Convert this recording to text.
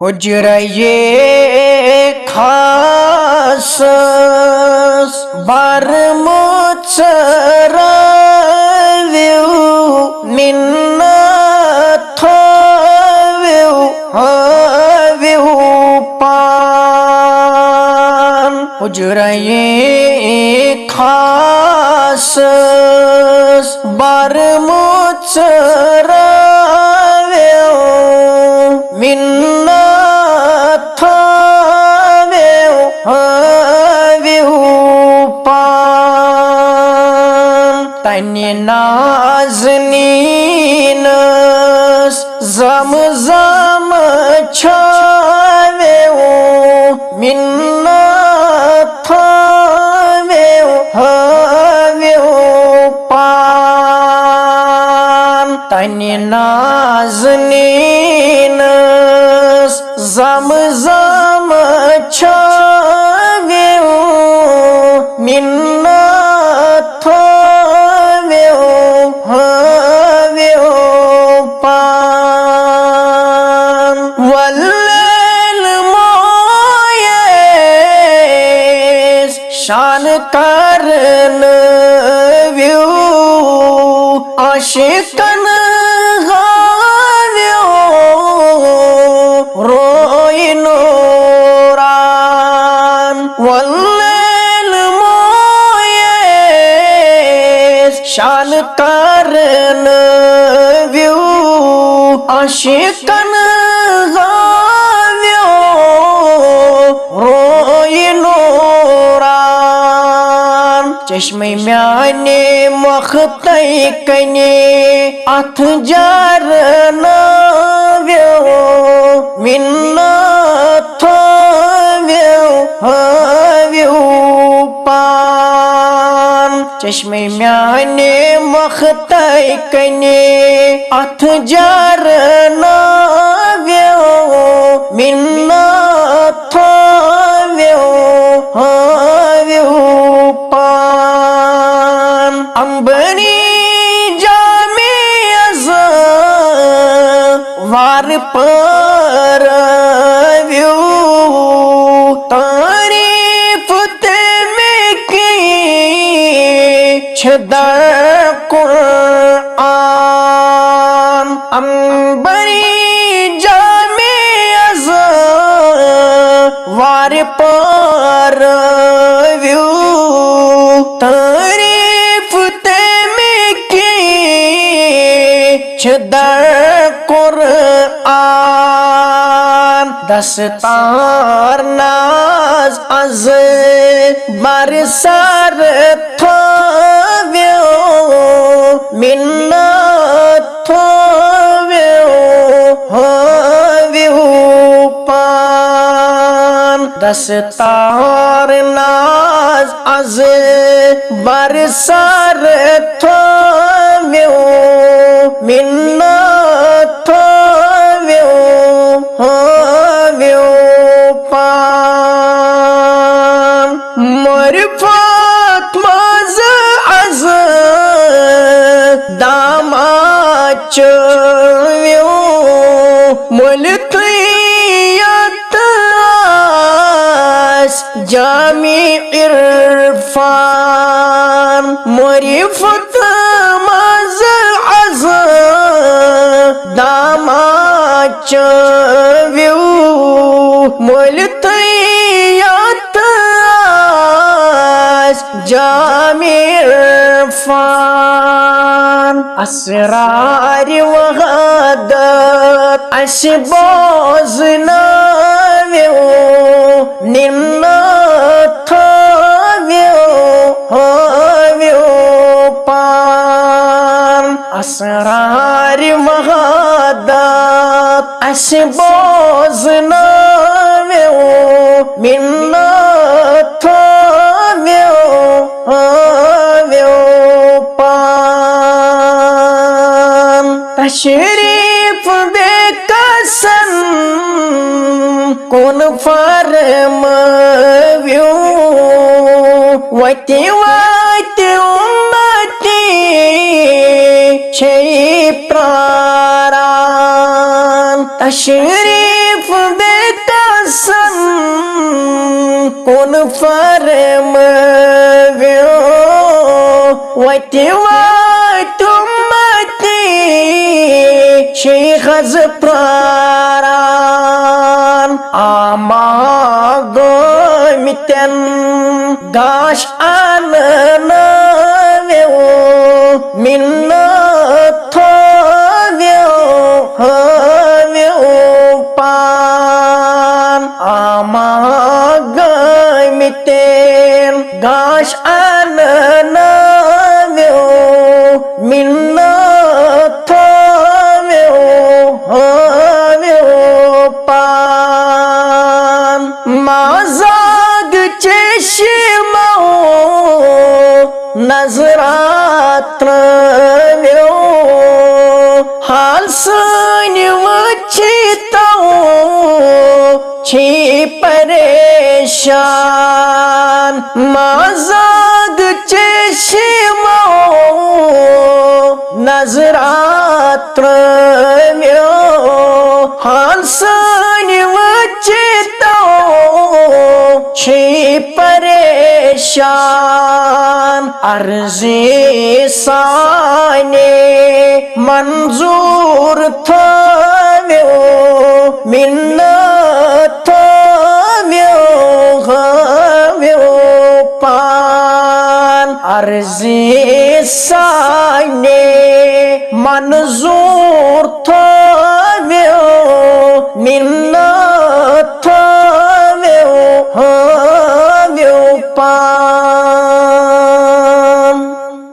हुजरे खास bar mutsaraviu minna thaviu haviu pan हुजरे खास bar mutsaraviu minna तन्य नाज़नीनस ज़म छावेओ मिन्नत थावेओ हवेओ पान तन्य नाज़नीनस ज़म छावेओ मिन्नत शान करन व्यू आशिकन गाव्यो रोइनोरान वल्लैल मोयेस शान करन व्यू आशिकन गाव्यो चश्मे म्याने मखतै कने अथ जारनाव्यो मिन्नत थाव्यो हव्यो पान चश्मे म्याने मखतै कने अथ जारनाव्यो मिन्नत थाव्यो हव्यो अंबरी जामे वार पर व्यू तारीफ ते में की छदर कुरान अंबरी जामे वार पर व्यू छदर कुरान दस्तार नाज अज बरसर थाव्यो मिन्नत थाव्यो हव्यो पान दस्तार नाज अज बरसर थाव्यो मिन्नत थाव्यो हव्यो पान मरफत मज अज दामाचव्यो मुल्कियत जामी इरफान मरफत मज दामाचव्यो मुल्कियत जामी इरफान असरार वहादत बोझनाव्यो निन्नत थाव्यो हव्यो पान असरार वहादत बोझनाव्यो मिन्नत थाव्यो हव्यो पान तशरीफ बेकसन कौन फरमाव्यो वती वती उम्मती छे प्राण तशरीफ दे फरमाव्यो वती वाटुमती शेख प्राण आमागोमित्यन गाश आननाव्यो मिन्नथोव्यो हव्यो पान आमागोमित्यन गाश आननाव्यो मिन्नथोव्यो हव्यो पान माजाग चेशिमाओ नजरात्रव्यो हाल सुनि वचिताओ छी परेशान माजाग चेशिमाओ नजरात्रव्यो हाल सुनि वचिताओ छी परेशान अर्ज़े साने मंजूर थव्यो मिन्नत थव्यो हव्यो पान अर्ज़े साने मंजूर थव्यो मिन्नत